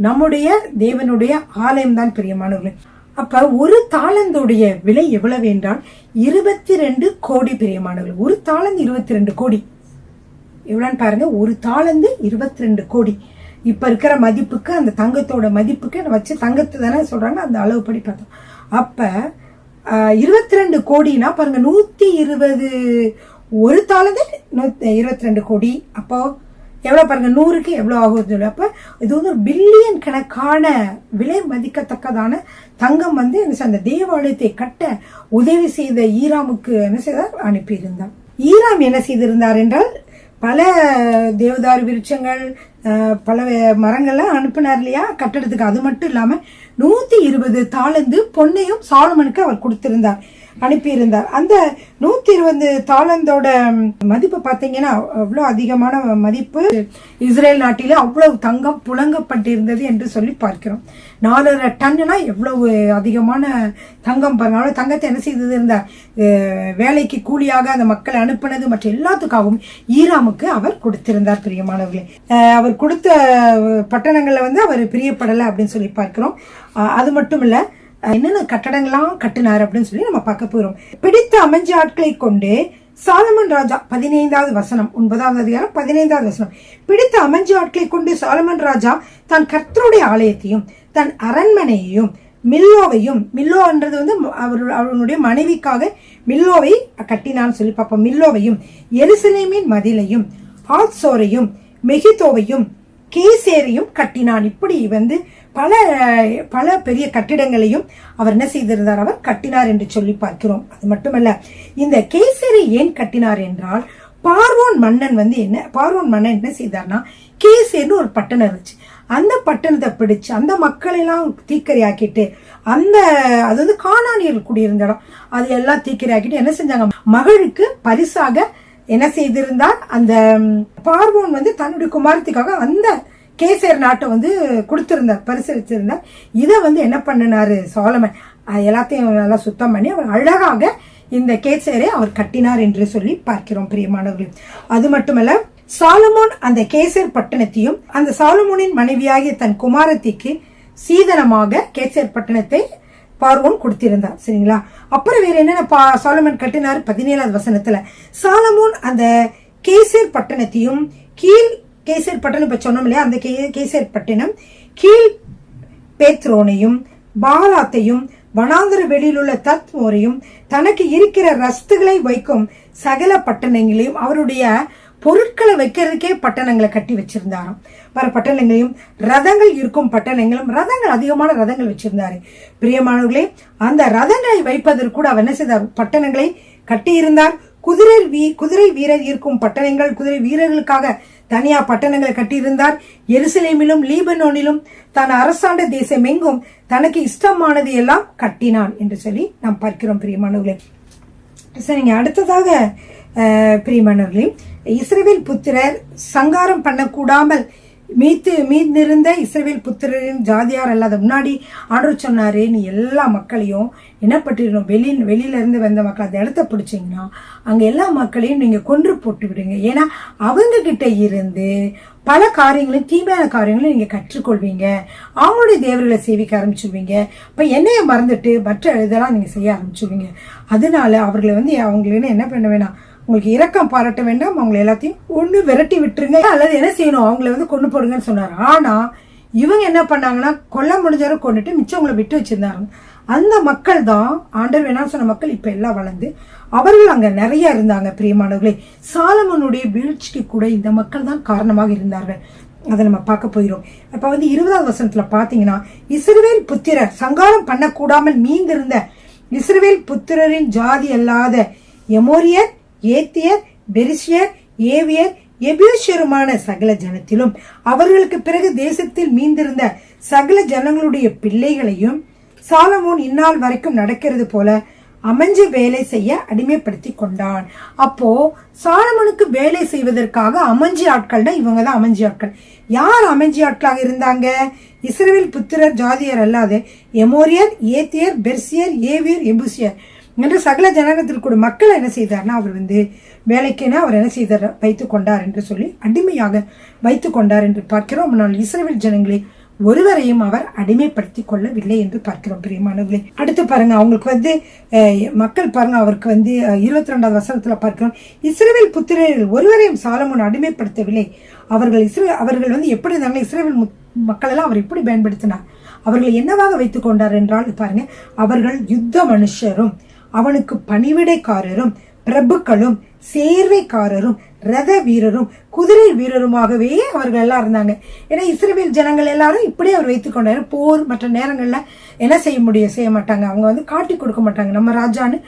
நம்முடைய தேவனுடைய ஆலயம் தான் பிரியமானவர்களே. அப்ப ஒரு தாளந்துடைய விலை எவ்வளவு என்றால் 22 கோடி பிரியமானவர்கள். ஒரு தாளந்து 22 கோடி எவ்வளவுன்னு பாருங்க. ஒரு தாளந்து 22 கோடி. இப்ப இருக்கிற மதிப்புக்கு, அந்த தங்கத்தோட மதிப்புக்கு வச்சு, தங்கத்தை தானே சொல்றாங்க, அந்த அளவு படி பார்த்தோம். அப்ப 22 கோடினா பாருங்க, 120 ஒரு தாளந்து 22 கோடி. அப்போ எவ்வளவு பாருங்க, 100க்கு எவ்வளவு ஆகும். அப்ப இது ஒரு பில்லியன் கணக்கான விலை மதிக்கத்தக்கதான தங்கம் அந்த தேவாலயத்தை கட்ட உதவி செய்த ஈராமுக்கு என்ன செய்தார்? அனுப்பியிருந்தார். ஈராம் என்ன செய்திருந்தார் என்றால், பல தேவதாரு விருட்சங்கள், பல மரங்கள்லாம் அனுப்பினார் இல்லையா கட்டடத்துக்கு. அது மட்டும் இல்லாம 120 தாளந்து பொன்னையும் சாலமனுக்கு அவர் கொடுத்திருந்தார். அனுப்பியிருந்தார். அந்த 120 தாலந்தோட மதிப்பு பார்த்தீங்கன்னா அவ்வளோ அதிகமான மதிப்பு. இஸ்ரேல் நாட்டிலே அவ்வளவு தங்கம் புழங்கப்பட்டிருந்தது என்று சொல்லி பார்க்கிறோம். 4.5 டன்னுனா எவ்வளவு அதிகமான தங்கம் பாருங்க. அவ்வளவு தங்கத்தை என்ன செய்தது, இருந்த வேலைக்கு கூலியாக அந்த மக்களை அனுப்பினது மற்ற எல்லாத்துக்காகவும் ஈராமுக்கு அவர் கொடுத்திருந்தார். பிரியமானவர்களே, அவர் கொடுத்த பட்டணங்கள்ல அவர் பிரியப்படலை அப்படின்னு சொல்லி பார்க்கிறோம். அது மட்டும் இல்ல, என்னென்ன கட்டடங்கள்லாம் கட்டினார் அப்படின்னு சொல்லி நம்ம பார்க்க போறோம். பிடித்த அமைஞ்ச ஆட்களை கொண்டு சாலமன் ராஜா 15வது வசனம், 9வது அதிகாரம் 15வது வசனம். பிடித்த அமைஞ்ச ஆட்களை கொண்டு சாலமன் ராஜா தன் கர்த்தருடைய ஆலயத்தையும் தன் அரண்மனையையும் மில்லோவையும், மில்லோன்றது அவருடைய மனைவிக்காக மில்லோவை கட்டினான்னு சொல்லி பார்ப்போம். மில்லோவையும் எருசலேமின் மதிலையும் ஆத்சோரையும் மெகிதோவையும் கேசேரையும் கட்டினான். இப்படி பல பல பெரிய கட்டிடங்களையும் அவர் என்ன செய்திருந்தார், அவர் கட்டினார் என்று சொல்லி பார்க்கிறோம். அது மட்டுமல்ல, இந்த கேசேரை ஏன் கட்டினார் என்றால், பார்வோன் மன்னன் என்ன செய்தார்னா, கேசேர்னு ஒரு பட்டணம் இருந்துச்சு. அந்த பட்டணத்தை பிடிச்சு அந்த மக்களை எல்லாம் தீக்கரையாக்கிட்டு, அது கானானியர்கள் குடியிருந்த இடம், அது எல்லாம் தீக்கரையாக்கிட்டு என்ன செஞ்சாங்க, மகளுக்கு பரிசாக என்ன செய்திருந்தார், அந்த பார்வோன் தன்னுடைய குமாரத்துக்காக அந்த கேசேர் நாட்டை கொடுத்திருந்தார், பரிசளிச்சிருந்தார். இதை என்ன பண்ணினாரு சாலமன், எல்லாத்தையும் நல்லா சுத்தம் பண்ணி அவர் அழகாக இந்த கேசேரை அவர் கட்டினார் என்று சொல்லி பார்க்கிறோம் பிரியமானவர்கள். அது மட்டுமல்ல, சாலமோன் அந்த கேசேர் பட்டணத்தையும் அந்த சாலமோனின் மனைவியாகிய தன் குமாரத்திக்கு சீதனமாக கேசேர் பட்டணத்தை பார்வோன் கொடுத்திருந்தார். சரிங்களா? அப்புறம் வேற என்னென்ன சாலமன் கட்டினார்? 17வது வசனத்துல சாலமோன் அந்த கேசேர் பட்டணத்தையும் கேசேர் பட்டணம் இப்ப சொன்னோம் இல்லையா, அந்த கேசேர் பட்டணம் கீழ் பேத்ரோனையும் பாலாத்தையும் வனாந்தர வெளியில் உள்ள தத்மோரையும் தனக்கு இருக்கிற ரஸ்துகளை வைக்கும் சகல பட்டணங்களையும், அவருடைய பொருட்களை வைக்கிறதுக்கே பட்டணங்களை கட்டி வச்சிருந்தாராம். வர பட்டணங்களையும் ரதங்கள் இருக்கும் பட்டணங்களும், ரதங்கள் அதிகமான ரதங்கள் வச்சிருந்தாரு. பிரியமானவர்களே, அந்த ரதங்களை வைப்பதற்கு கூட அவர் என்ன செய்தார், பட்டணங்களை கட்டி இருந்தார். குதிரை வீரர் இருக்கும் பட்டணங்கள், குதிரை வீரர்களுக்காக தனியா பட்டணங்களை கட்டியிருந்தார். எருசலேமிலும் லீபனோனிலும் தான் அரசாண்ட தேசம் எங்கும் தனக்கு இஷ்டமானது எல்லாம் கட்டினான் என்று சொல்லி நாம் பார்க்கிறோம் பிரியமானவர்களே. சரிங்க, அடுத்ததாக பிரியமானவர்களே, இஸ்ரவேல் புத்திரர் சங்காரம் பண்ணக்கூடாமல் மீந்திருந்த இஸ்ரவேல் புத்திரரின் ஜாதியார் அல்லாத முன்னாடி ஆண்டவர் சொன்னாரு, நீ எல்லா மக்களையும் என்ன பட்டிருக்கணும், வெளியில இருந்து வந்த மக்கள் அந்த இடத்த பிடிச்சிங்கன்னா அங்க எல்லா மக்களையும் நீங்க கொன்று போட்டு விடுங்க. ஏன்னா அவங்க கிட்ட இருந்து பல காரியங்களும் தீமையான காரியங்களும் நீங்க கற்றுக்கொள்வீங்க, அவங்களுடைய தேவர்களை சேவிக்க ஆரம்பிச்சுடுவீங்க. இப்ப என்னைய மறந்துட்டு மற்ற இதெல்லாம் நீங்க செய்ய ஆரம்பிச்சுடுவீங்க. அதனால அவர்களை அவங்களுக்கு என்ன பண்ண வேணாம், உங்களுக்கு இரக்கம் பாராட்ட வேண்டாம், அவங்களை எல்லாத்தையும் ஒண்ணு விரட்டி விட்டுருங்க, அல்லது என்ன செய்யணும், அவங்களை கொண்டு போடுங்கன்னு சொன்னாரு. ஆனா இவங்க என்ன பண்ணாங்கன்னா, கொல்ல முடிஞ்சாலும் கொண்டுட்டு மிச்சவங்களை விட்டு வச்சிருந்தாங்க. அந்த மக்கள் தான் ஆண்டவர் வேணாம் சொன்ன மக்கள் இப்ப எல்லாம் வளர்ந்து அவர்கள் அங்க நிறைய இருந்தாங்க. பிரியமானவர்களே, சாலமோனுடைய வீழ்ச்சிக்கு கூட இந்த மக்கள் தான் காரணமாக இருந்தார்கள். அதை நம்ம பார்க்க போகிறோம். இப்ப 20வது வசனத்துல பாத்தீங்கன்னா, இஸ்ரவேல் புத்திரர் சங்காரம் பண்ணக்கூடாமல் மீந்திருந்த இஸ்ரவேல் புத்திரரின் ஜாதி அல்லாத எமோரியர், ஏத்தியர், பெரிசியர், ஏவியர், எபியூசியருமான சகல ஜனத்திலும் அவர்களுக்கு பிறகு தேசத்தில் மீந்திருந்த சகல ஜனங்களுடைய பிள்ளைகளையும் சாலமோன் இந்நாள் வரைக்கும் நடக்கிறது போல அமைஞ்சு வேலை செய்ய அடிமைப்படுத்தி கொண்டான். அப்போ சாலமோனுக்கு வேலை செய்வதற்காக அமைஞ்சி ஆட்கள் தான் இவங்க தான் அமைஞ்சி ஆட்கள். யார் அமைஞ்சி ஆட்களாக இருந்தாங்க? இஸ்ரவேல் புத்திரர் ஜாதியர் அல்லாத எமோரியர், ஏத்தியர், பெர்சியர், ஏவியர், எபூசியர் என்று சகல ஜனகத்திற்கு மக்களை என்ன செய்தார்னா, அவர் வேலைக்கென அவர் என்ன செய்தார், வைத்துக் கொண்டார் என்று சொல்லி அடிமையாக வைத்துக் கொண்டார் என்று பார்க்கிறோம். ஆனால் இஸ்ரவேல் ஜனங்களை ஒருவரையும் அவர் அடிமைப்படுத்தி கொள்ளவில்லை என்று பார்க்கிறோம் பிரியமானவர்களே. அடுத்து பாருங்க, அவங்களுக்கு மக்கள் பாருங்க, அவருக்கு 22வது வசனத்துல பார்க்கிறோம், இஸ்ரவேல் புத்திரர்கள் ஒருவரையும் சாலமோன் அடிமைப்படுத்தவில்லை. அவர்கள் எப்படி இருந்தாங்க, இஸ்ரவேல் மக்கள் எல்லாம் அவர் எப்படி பயன்படுத்தினார், அவர்களை என்னவாக வைத்துக் கொண்டார் என்றால் பாருங்க, அவர்கள் யுத்த மனுஷரும் அவனுக்கு பணிவிடைக்காரரும் பிரபுக்களும் சேர்வைக்காரரும் ரத வீரரும் குதிரை வீரருமாகவே அவர்கள் எல்லாம் இருந்தாங்க. ஏன்னா இஸ்ரவேல் ஜனங்கள் எல்லாரும் இப்படி அவர் வைத்துக் கொண்டாரு. போர் மற்ற நேரங்கள்ல என்ன செய்ய மாட்டாங்க, அவங்க காட்டி கொடுக்க மாட்டாங்க, நம்ம ராஜான்னு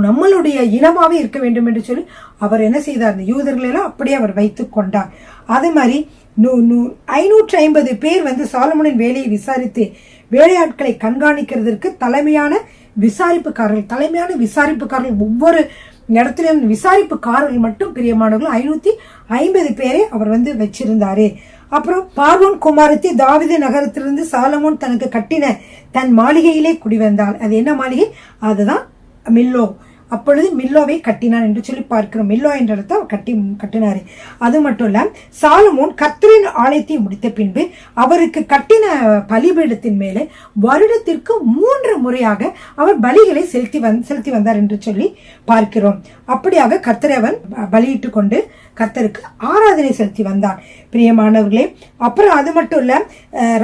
நம்மளுடைய இனமாவே இருக்க வேண்டும் என்று சொல்லி அவர் என்ன செய்தார், இந்த யூதர்கள் எல்லாம் அப்படியே அவர் வைத்துக் கொண்டார். அதே மாதிரி 550 பேர் சாலமோனின் வேலையை விசாரித்து வேலையாட்களை கண்காணிக்கிறதுக்கு தலைமையான விசாரிப்புக்காரர்கள், தலைமையான விசாரிப்புக்காரர்கள், ஒவ்வொரு இடத்துலயும் விசாரிப்புக்காரர்கள் மட்டும் பிரியமானவர்கள் 550 பேரை அவர் வந்து வச்சிருந்தாரு. அப்புறம் பார்வோன் குமாரத்தி தாவீது நகரத்திலிருந்து சாலமோன் தனக்கு கட்டின தன் மாளிகையிலே குடிவந்தாள். அது என்ன மாளிகை? அதுதான் மில்லோ. அப்பொழுது மில்லோவை கட்டினான் என்று சொல்லி பார்க்கிறோம். மில்லோ என்ற இடத்தை அவர் கட்டினாரு. அது மட்டும் இல்ல, சாலமோன் கர்த்தரின் ஆலயத்தை முடித்த பின்பு அவருக்கு கட்டின பலிபீடத்தின் மேலே வருடத்திற்கு 3 முறையாக அவர் பலிகளை செலுத்தி வந்தார் என்று சொல்லி பார்க்கிறோம். அப்படியாக கர்த்தரை அவன் பலியிட்டு கொண்டு கர்த்தருக்கு ஆராதனை செலுத்தி வந்தான். பிரியமானவர்களே, அப்புறம் அது மட்டும் இல்ல,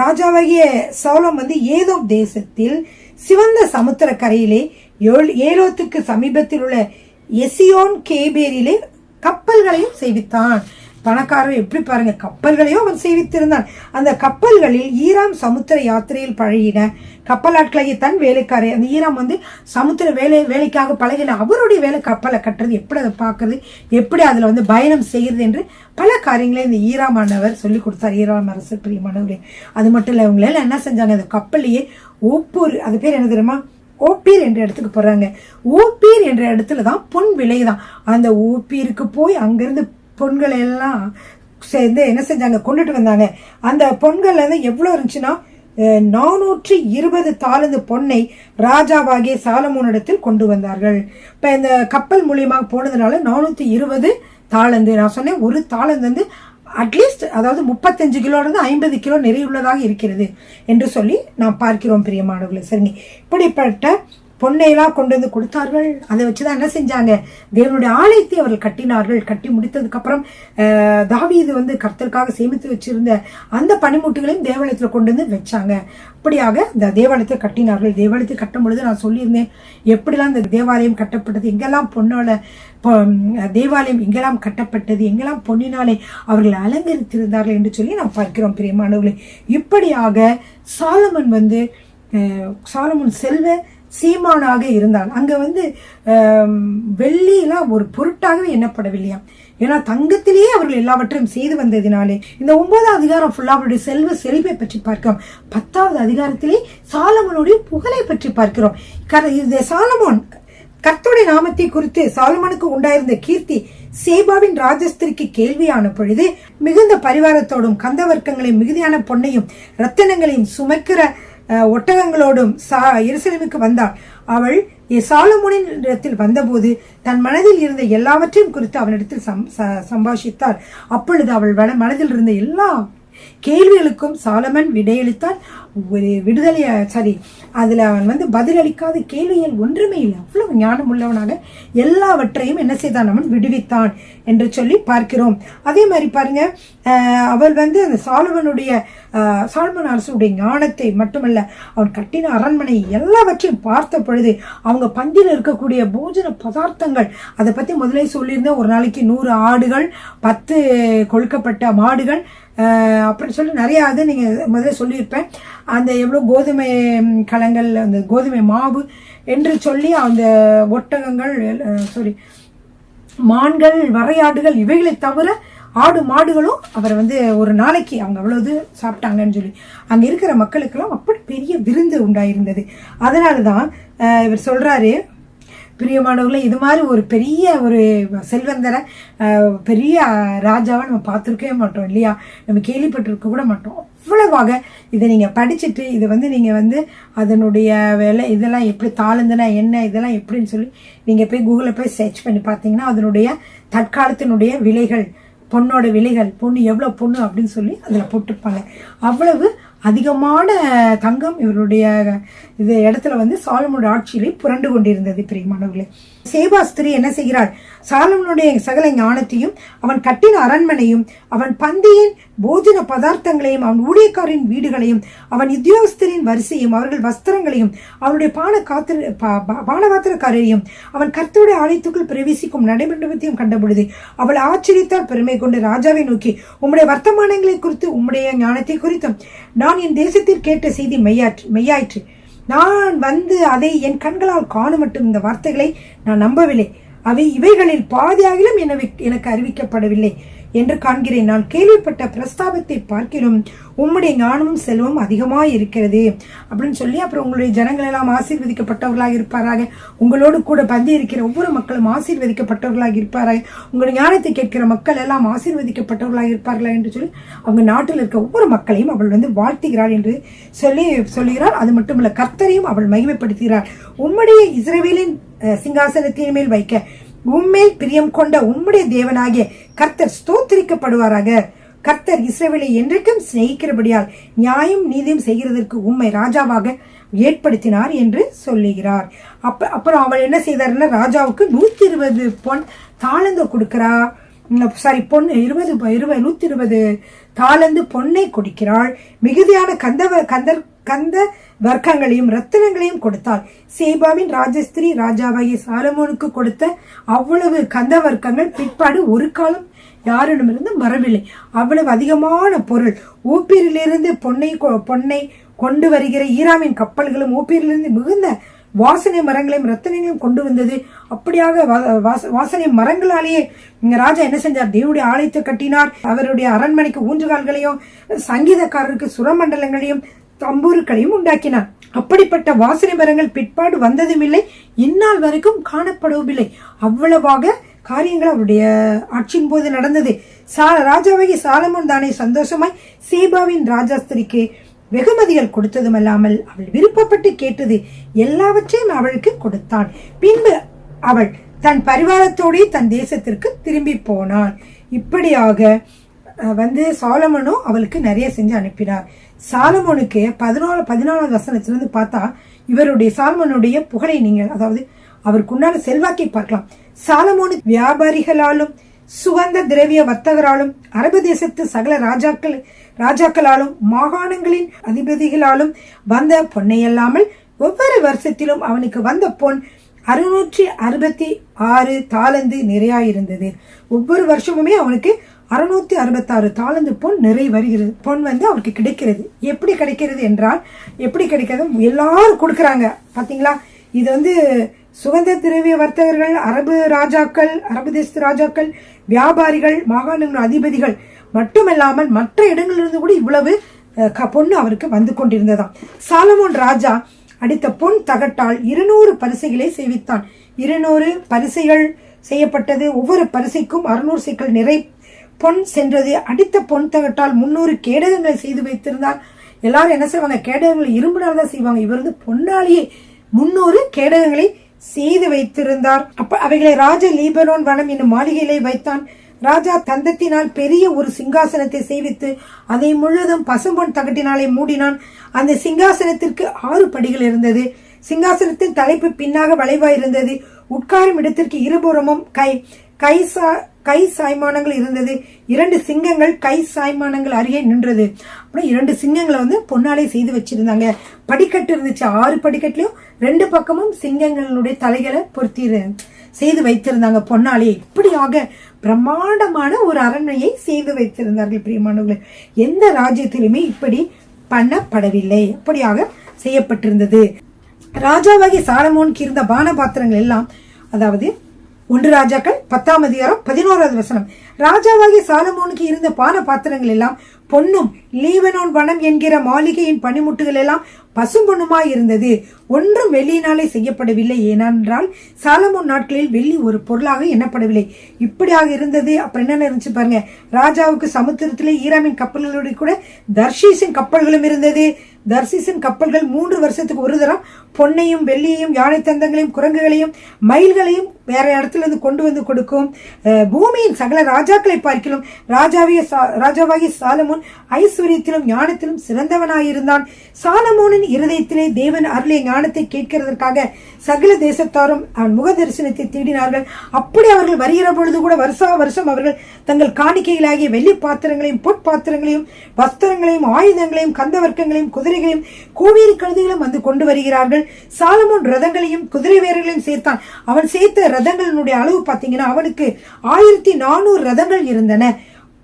ராஜாவாகிய சாலோமோன் வந்து ஏதோம் தேசத்தில் சிவந்த சமுத்திர கரையிலே ஏலோத்துக்கு சமீபத்தில் உள்ள எசியோன் கேபேரிலே கப்பல்களையும் செய்வித்தான். பணக்காரர் எப்படி பாருங்க, கப்பல்களையும் அவன் செய்வித்திருந்தான். அந்த கப்பல்களில் ஈராம் சமுத்திர யாத்திரையில் பழகின கப்பலாட்களையே தன் வேலைக்காரை, அந்த ஈராம் வந்து சமுத்திர வேலைக்காக பழகின அவருடைய வேலை கப்பலை கட்டுறது, எப்படி அதை பார்க்கறது, எப்படி அதுல வந்து பயணம் செய்கிறது என்று பல காரியங்களை இந்த ஈராமானவர் சொல்லி கொடுத்தார். ஈராம் அரசு பிரியமானவரே. அது மட்டும் இல்ல, இவங்களெல்லாம் என்ன செஞ்சாங்க, அந்த கப்பல்லையே ஒப்பூர், அது பேர் என்ன தெரியுமா, ஓப்பீர் என்ற இடத்துக்கு போறாங்க. ஓப்பீர் என்ற இடத்துல தான் பொன் விலைதான். அந்த ஓப்பீருக்கு போய் அங்கிருந்து பொன்களை எல்லாம் சேர்ந்து என்ன செஞ்சாங்க, கொண்டுட்டு வந்தாங்க. அந்த பொன்கள் வந்து எவ்வளவு இருந்துச்சுன்னா 420 தாலந்து பொன்னை ராஜாவாகிய சாலமோனிடத்தில் கொண்டு வந்தார்கள். இப்ப இந்த கப்பல் மூலியமாக போனதுனால 420 தாலந்து, நான் சொன்னேன் ஒரு தாலந்து வந்து அட்லீஸ்ட் அதாவது 35 கிலோலேருந்து 50 கிலோ நிறையுள்ளதாக இருக்கிறது என்று சொல்லி நாம் பார்க்கிறோம் பிரியமானவர்களே. சரிங்க, இப்படிப்பட்ட பொன்னையெல்லாம் கொண்டு வந்து கொடுத்தார்கள். அதை வச்சுதான் என்ன செஞ்சாங்க, தேவனுடைய ஆலயத்தை அவர்கள் கட்டினார்கள். கட்டி முடித்ததுக்கு அப்புறம் தாவீது வந்து கர்த்தருக்காக சேமித்து வச்சிருந்த அந்த பனிமுட்டுகளையும் தேவாலயத்துல கொண்டு வந்து வச்சாங்க. அப்படியாக இந்த தேவாலயத்தை கட்டினார்கள். தேவாலயத்தை கட்டும் பொழுது நான் சொல்லியிருந்தேன் எப்படிலாம் இந்த தேவாலயம் கட்டப்பட்டது, எங்கெல்லாம் பொன்னால தேவாலயம் எங்கெல்லாம் கட்டப்பட்டது, எங்கெல்லாம் பொன்னினாலே அவர்கள் அலங்கரித்திருந்தார்கள் என்று சொல்லி நாம் பார்க்கிறோம் பிரியமானவர்களே. இப்படியாக சாலமோன் செல்வ சீமானாக இருந்தான். அங்க வந்து வெள்ளியெல்லாம் ஒரு பொருட்டாகவே எண்ணப்படவில்லையா, ஏன்னா தங்கத்திலேயே அவர்கள் எல்லாவற்றையும் செய்து வந்ததினாலே. இந்த 9வது அதிகாரம் ஃபுல்லா அவருடைய செல்வ செழிப்பை பற்றி பார்க்கிறோம். 10வது அதிகாரத்திலே சாலமோனுடைய புகழை பற்றி பார்க்கிறோம். இந்த சாலமோன் கர்த்தருடைய நாமத்தை குறித்து சாலமோனுக்கு உண்டாயிருந்த கீர்த்தி சேபாவின் ராஜஸ்திரிக்கு கேள்வியான பொழுது மிகுந்த பரிவாரத்தோடும் கந்தவர்க்கங்களையும் மிகுதியான பொன்னையும் ரத்தினங்களையும் சுமக்கிற ஒட்டகங்களோடும் எருசலேமுக்கு வந்தாள். அவள் சாலமோனின் இடத்தில் வந்தபோது தன் மனதில் இருந்த எல்லாவற்றையும் குறித்து அவனிடத்தில் சம்பாஷித்தாள். அப்பொழுது அவள் மனதில் இருந்த எல்லா கேள்விகளுக்கும் சாலமன் விடையளித்தான். ஒரு அதுல அவன் வந்து பதிலளிக்காத கேள்விகள் ஒன்றுமே இல்லை. அவ்வளவு ஞானம் உள்ளவனாக எல்லாவற்றையும் என்ன செய்தான், அவன் விடுவித்தான் என்று சொல்லி பார்க்கிறோம். அதே மாதிரி பாருங்க, அவள் வந்து அந்த சாலமன் அரசுடைய ஞானத்தை மட்டுமல்ல, அவன் கட்டின அரண்மனை எல்லாவற்றையும் பார்த்த பொழுது அவங்க பந்தியில் இருக்கக்கூடிய போஜன பதார்த்தங்கள், அதை பத்தி முதலே சொல்லியிருந்தேன். ஒரு நாளைக்கு 100 ஆடுகள், 10 கொழுக்கப்பட்ட மாடுகள், அப்படின்னு சொல்லி நிறைய அது நீங்க முதல்ல சொல்லியிருப்பேன். அந்த எவ்வளவு கோதுமை களங்கள், அந்த கோதுமை மாவு என்று சொல்லி அந்த ஒட்டகங்கள், மான்கள், வரையாடுகள், இவைகளை தவிர ஆடு மாடுகளும் அவர் வந்து ஒரு நாளைக்கு அவங்க அவ்வளவு சாப்பிட்டாங்கன்னு சொல்லி அங்க இருக்கிற மக்களுக்கெல்லாம் அப்படி பெரிய விருந்து உண்டாயிருந்தது. அதனாலதான் இவர் சொல்றாரு, பிரியமானவர்களே, இது மாதிரி ஒரு பெரிய ஒரு செல்வந்தரை, பெரிய ராஜாவை நம்ம பார்த்துருக்கவே மாட்டோம் இல்லையா, நம்ம கேள்விப்பட்டிருக்க கூட மாட்டோம். அவ்வளவாக இதை நீங்க படிச்சுட்டு இதை வந்து நீங்க வந்து அதனுடைய வேலை இதெல்லாம் எப்படி தாளந்துனா என்ன, இதெல்லாம் எப்படின்னு சொல்லி நீங்க போய் கூகுளில் போய் சர்ச் பண்ணி பார்த்தீங்கன்னா அதனுடைய தற்காலத்தினுடைய விலைகள், பொண்ணோட விலைகள், பொண்ணு எவ்வளவு பொண்ணு அப்படின்னு சொல்லி அதுல போட்டுப்பாங்க. அவ்வளவு அதிகமான தங்கம் இவருடைய இது இடத்துல வந்து சாலமோனுடைய ஆட்சியிலே புரண்டு கொண்டிருந்தது. பிரியமானவர்களே, சேபா ஸ்திரீ என்ன செய்கிறாள், சாலமோனுடைய சகல ஞானத்தையும், அவன் கட்டின அரண்மனையும், அவன் பந்தியின் போஜன பதார்த்தங்களையும், அவன் ஊழியக்காரின் வீடுகளையும், அவன் உத்தியோகஸ்தரின் வரிசையும், அவர்கள் வஸ்திரங்களையும், அவனுடைய பானபாத்திரக்காரரையும், அவன் கர்த்தருடைய ஆலயத்துக்குள் பிரவேசிக்கும் நடைமண்டபத்தையும் கண்டபொழுது அவள் ஆச்சரியத்தால் பெருமை கொண்டு ராஜாவை நோக்கி, உம்முடைய வர்த்தமானங்களை குறித்து உம்முடைய ஞானத்தை குறித்தும் நான் என் தேசத்தில் கேட்ட செய்தி மெய்யாயிற்று. நான் வந்து அதை என் கண்களால் காண மட்டும் இந்த வார்த்தைகளை நான் நம்பவில்லை. இவைகளில் பாதியாகிலும் எனக்கு அறிவிக்கப்படவில்லை. என்று காண்கிறேன். நான் கேள்விப்பட்ட பிரஸ்தாபத்தை பார்க்கிலும் உம்முடைய ஞானமும் செல்வம் அதிகமாய் இருக்கிறது அப்படின்னு சொல்லி, அப்புறம் உங்களுடைய ஜனங்கள் எல்லாம் ஆசீர்வதிக்கப்பட்டவர்களாக இருப்பாராக, உங்களோடு கூட பந்தி இருக்கிற ஒவ்வொரு மக்களும் ஆசீர்வதிக்கப்பட்டவர்களாக இருப்பாராக, உங்களுடைய ஞானத்தை கேட்கிற மக்கள் எல்லாம் ஆசீர்வதிக்கப்பட்டவர்களாக இருப்பார்களா என்று சொல்லி அவங்க நாட்டில் இருக்க ஒவ்வொரு மக்களையும் அவள் வாழ்த்துகிறாள் என்று சொல்லுகிறாள். அது மட்டுமல்ல, கர்த்தரையும் அவள் மகிமைப்படுத்துகிறாள். உம்முடைய இஸ்ரவேலின் சிங்காசனத்தின் மேல் வைக்க உம்மேல் பிரியம் கொண்ட உம்முடைய தேவனாகிய கர்த்தர் ஸ்தோத்திரிக்கப்படுவாராக. கர்த்தர் இஸ்ரவேலை என்றைக்கும் சிநேகிக்கிறபடியால் நியாயம் நீதியும் செய்கிறதற்கு உம்மை ராஜாவாக ஏற்படுத்தினார் என்று சொல்லுகிறார். அப்புறம் அவள் என்ன செய்தார்னா, ராஜாவுக்கு 120 பொன் தாளந்து கொடுக்கிறார். பொன் 120 தாளந்து பொன்னை கொடுக்கிறாள். மிகுதியான கந்த வர்க்கங்களையும் ரத்தினங்களையும் கொடுத்தாள். சேபாவின் ராஜஸ்திரி ராஜாவாகிய சாலமோனுக்கு கொடுத்த அவ்வளவு கந்த வர்க்கங்கள் பிற்பாடு ஒரு காலம் யாரிடமிருந்து வரவில்லை. அவ்வளவு அதிகமான பொருள். ஊப்பீரிலிருந்து பொன்னை கொண்டு வருகிற ஈராமின் கப்பல்களும் ஊப்பீரிலிருந்து மிகுந்த வாசனை மரங்களையும் ரத்தனைகளையும் கொண்டு வந்தது. அப்படியாக வாசனை மரங்களாலேயே ராஜா என்ன செஞ்சார், தேவனுடைய ஆலயத்தை கட்டினார். அவருடைய அரண்மனைக்கு ஊன்றுகால்களையும் சங்கீதக்காரருக்கு சுரமண்டலங்களையும் தம்பூருக்களையும் உண்டாக்கினார். அப்படிப்பட்ட வாசனை மரங்கள் பிற்பாடு வந்ததும் இல்லை, இந்நாள் வரைக்கும் காணப்படவில்லை. அவ்வளவாக காரியங்கள் அவருடைய ஆட்சியின் போது நடந்தது. ராஜாவாகி சாலமோன் தானே சந்தோஷமாய் சேபாவின் ராஜாஸ்திரிக்கு வெகுமதிகள் கொடுத்ததும் அல்லாமல் அவள் விருப்பப்பட்டு கேட்டது எல்லாவற்றையும் அவளுக்கு கொடுத்தான். பின்பு அவள் தன் பரிவாரத்தோடு தன் தேசத்திற்கு திரும்பி போனாள். இப்படியாக சாலமோனும் அவளுக்கு நிறைய செஞ்சு அனுப்பினார். சாலமோனுக்கு 14வது வசனத்திலிருந்து பார்த்தா இவருடைய சாலமோனுடைய புகழை நீங்கள், அதாவது அவருக்குண்டான செல்வாக்கை பார்க்கலாம். சாலமோனு வியாபாரிகளாலும் சுகந்த திரவிய வர்த்தகராலும் அரபு தேசத்து சகல ராஜாக்களாலும் மாகாணங்களின் அதிபதிகளாலும் வந்த பொன்னை அல்லாமல் ஒவ்வொரு வருஷத்திலும் அவனுக்கு வந்த பொன் 666 தாளந்து நிறையாயிருந்தது. ஒவ்வொரு வருஷமுமே அவனுக்கு 666 தாளந்து பொன் நிறை வருகிறது. பொன் அவருக்கு கிடைக்கிறது. எப்படி கிடைக்கிறது என்றால், எப்படி கிடைக்கிறது, எல்லாரும் கொடுக்கறாங்க பாத்தீங்களா. இது சுகந்த திரவிய வர்த்தகர்கள், அரபு தேச ராஜாக்கள், வியாபாரிகள், மாகாணங்கள் அதிபதிகள் மட்டுமல்லாமல் மற்ற இடங்களிலிருந்து கூட இவ்வளவு பொண்ணு அவருக்கு வந்து கொண்டிருந்ததாம். சாலமோன் ராஜா அடித்த பொன் தகட்டால் 200 பரிசைகளை செய்வித்தான். 200 பரிசைகள் செய்யப்பட்டது. ஒவ்வொரு பரிசைக்கும் 600 சேக்கல் நிறை பொன் சென்றது. அடித்த பொன் தகட்டால் 300 கேடகங்களை செய்து வைத்திருந்தார். எல்லாரும் என்ன செய்வாங்க, கேடகங்களை இரும்புனால தான் செய்வாங்க. இவர் பொன்னாலேயே 300 கேடகங்களை செய்து வைத்திருந்தார். அவைகளை ராஜா லீபனோன் வனம் என்னும் மாளிகையிலே வைத்தான். ராஜா தந்தத்தினால் பெரிய ஒரு சிங்காசனத்தை செய்வித்து அதை முழுவதும் பசும்பொன் தகட்டினாலே மூடினான். அந்த சிங்காசனத்திற்கு 6 படிகள் இருந்தது. சிங்காசனத்தின் தலைப்பு பின்னாக வளைவாய் இருந்தது. உட்காரும் இடத்திற்கு இருபுறமும் கை சாய்மானங்கள் இருந்தது. 2 சிங்கங்கள் கை சாய்மானங்கள் அருகே நின்றது. அப்புறம் 2 சிங்கங்களை பொன்னாலே செய்து வச்சிருந்தாங்க. படிக்கட்டு இருந்துச்சு. 6 படிக்கட்டுலயும் 2 பக்கமும் சிங்கங்களுடைய தலைகளை பொருத்தி செய்து வைத்திருந்தாங்க பொன்னாலே. இப்படியாக பிரம்மாண்டமான ஒரு அரண்மனையை செய்து வைத்திருந்தார்கள். பிரியமானவர்களே, எந்த ராஜ்யத்திலுமே இப்படி பண்ணப்படவில்லை. அப்படியாக செய்யப்பட்டிருந்தது. ராஜாவாகி சாலமோனுக்கு இருந்த பான பாத்திரங்கள் எல்லாம், அதாவது 1 ராஜாக்கள் 10ஆம் அதிகாரம் 11வது வசனம். ராஜாவாகி சாலமோனுக்கு இருந்த பான பாத்திரங்கள் எல்லாம் பொன்னும் லீபனோன் வனம் என்கிற மாளிகையின் பனிமுட்டுகள் எல்லாம் பசும்பொன்னுமாய் இருந்தது. ஒன்றும் வெள்ளியினாலே செய்யப்படவில்லை. ஏனென்றால் சாலமோன் நாட்களில் வெள்ளி ஒரு பொருளாக எண்ணப்படவில்லை. இப்படியாக இருந்தது. அப்புறம் என்ன இருந்துச்சு பாருங்க, ராஜாவுக்கு சமுத்திரத்திலே ஈராமின் கப்பல்களோடு கூட தர்ஷீசின் கப்பல்களும் இருந்தது. தர்ஷீசின் கப்பல்கள் 3 வருஷத்துக்கு ஒரு தரம் பொன்னையும் வெள்ளியையும் யானை தந்தங்களையும் குரங்குகளையும் மயில்களையும் வேற இடத்துல இருந்து கொண்டு வந்து கொடுக்கும். பூமியின் சகல ராஜாக்களை பார்க்கிலும் ராஜாவாகிய சாலமோன் ஐஸ்வர்யத்திலும் ஞானத்திலும் சிறந்தவனாயிருந்தான். சாலமோனின் இருதயத்திலே தேவன் அருளிய ஞானத்தை கேட்கிறதற்காக சகல தேசத்தாரும் அவன் முக தரிசனத்தை தேடினார்கள். அப்படி அவர்கள் வருகிற பொழுது கூட வருஷா வருஷம் அவர்கள் தங்கள் காணிக்கைகளாகிய வெள்ளி பாத்திரங்களையும் பொற்பாத்திரங்களையும் வஸ்திரங்களையும் ஆயுதங்களையும் கந்தவர்க்கங்களையும் குதிரைகளையும் கோவேரி கழுதைகளும் வந்து கொண்டு வருகிறார்கள். சாலமோன் ரதங்களையும் குதிரை வீரர்களையும் சேர்த்தான். அவன் சேர்த்த ரதங்களினுடைய அளவு பாத்தீங்கன்னா அவனுக்கு 1400 ரதங்கள் இருந்தன.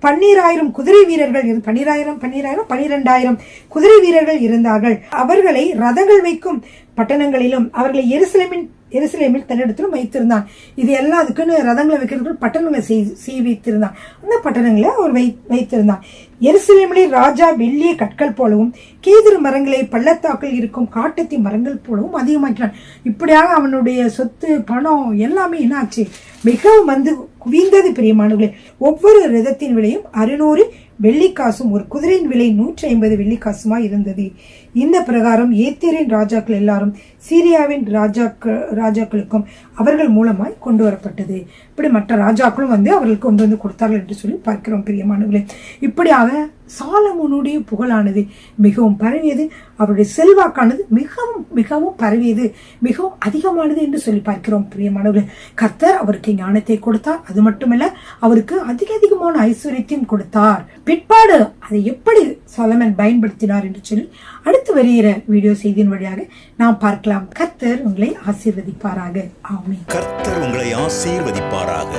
12,000 குதிரை வீரர்கள் 12,000 குதிரை வீரர்கள் இருந்தார்கள். அவர்களை ரதங்கள் வைக்கும் பட்டணங்களிலும் அவர்களை எருசலேமின் எருசலேமில் தன்னிடத்திலும் வைத்திருந்தான். இது எல்லாம் அதுக்குன்னு ரதங்களை வைக்கிறதுக்கு பட்டணங்களை செய்ய வைத்திருந்தான். அந்த பட்டணங்களை அவர் வைத்திருந்தான். எருசலேமிலே ராஜா வெள்ளிய கற்கள் போலவும் கேதுரு மரங்களை பள்ளத்தாக்கில் இருக்கும் காட்டத்தி மரங்கள் போலவும் அதிகமாக்கினான். இப்படியாக அவனுடைய சொத்து பணம் எல்லாமே என்னாச்சு, மிகவும் குவிந்தது. பிரியமானவர்களே, ஒவ்வொரு ரதத்தின் விலையும் 600 வெள்ளிக்காசும் ஒரு குதிரையின் விலை 150 வெள்ளிக்காசுமா இருந்தது. இந்த பிரகாரம் ஏத்தியரின் ராஜாக்கள் எல்லாரும் சீரியாவின் ராஜாக்களுக்கும் அவர்கள் மூலமாய் கொண்டு வரப்பட்டது. இப்படி மற்ற ராஜாக்களும் அவர்களுக்கு கொண்டு வந்து கொடுத்தார்கள் என்று சொல்லி பார்க்கிறோம். பிரியமானவர்களே, இப்படியாக சாலமோனுடைய புகழானது மிகவும் பரவியது. அவருடைய செல்வாக்கானது மிகவும் மிகவும் பரவியது, மிகவும் அதிகமானது என்று சொல்லி பார்க்கிறோம். பிரியமானவர்களே, கர்த்தர் அவருக்கு ஞானத்தை கொடுத்தார். அது மட்டுமல்ல, அவருக்கு அதிகமான ஐஸ்வர்யத்தையும் கொடுத்தார். பிற்பாடு அதை எப்படி சாலமன் பயன்படுத்தினார் என்று சொல்லி அடுத்து வருகிற வீடியோ செய்தியின் வழியாக நாம் பார்க்கலாம். கர்த்தர் உங்களை ஆசீர்வதிப்பாராக. ஆமென். கர்த்தர் உங்களை ஆசீர்வதிப்பாராக.